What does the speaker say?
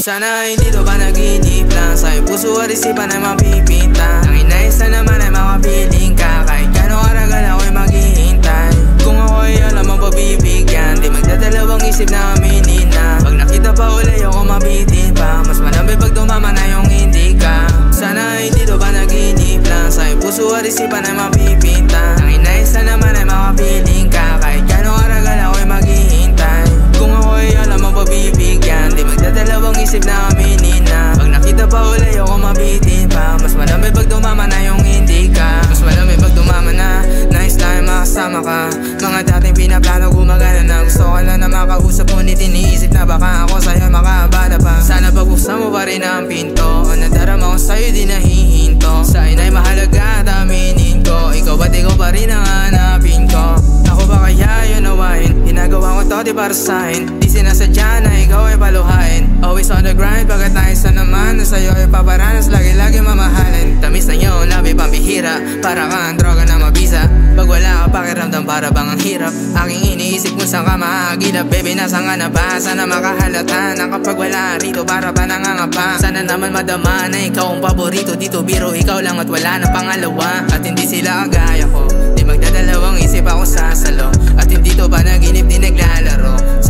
Sana ay dito ba naginip lang sa'yo puso at isipan ay mapipinta. Ang inayos na naman ay makapiling ka. Kahit gano'ng karagal ako'y maghihintay. Kung ako'y alam ang pabibigyan, di magdadalawang isip na aminin na. Pag nakita pa uli ako mabitin pa. Mas malambay pag tumama na yung hindi ka. Sana ay dito ba naginip lang sa'yo puso at isipan ay mapipinta. Ang inayos na naman ay makapiling ka. Kahit gano'ng karagal ako'y maghihintay. Kung ako'y alam ang pabibigyan, di magdadalawang isip na aminin na. Pag nakita pa uli ako mabitin pa. Mas malambay pag dumama na yung hindi ka. Mas malambay pag dumama na. Nice lang makasama ka. Mga dating pinaplano gumagana na. Gusto ko lang na makausap ngunit iniisip na baka ako sa'yo makaabala pa. Sana pagbuksan mo pa rin ang pinto. O nadarama ko sa'yo di nahihinto. Sa'yo na'y mahalaga at aminin ko. Ikaw ba't ikaw pa rin ang hanapin ko? Ako ba kaya yun nawain? Ginagawa ko to di para sa'kin. Di sinasadya na ikaw ay paluhain. Always on the grind pagkat nais na naman na sa'yo ay paparanas lagi-lagi mamahalin. Tamis na yun, labi pambihira. Para kang droga na mabisa. Pag wala ka pakiramdam para bang ang hirap. Aking iniisip kung saan ka maagilap. Baby nasaan ka na ba? Sana makahalata na kapag wala rito para ba nangangapa. Sana naman madama na ikaw ang paborito dito. Biro ikaw lang at wala na pangalawa. At hindi sila kagaya ko. Di magdadalawang isip ako sasalo. At hindi to ba naginip di naglalaro.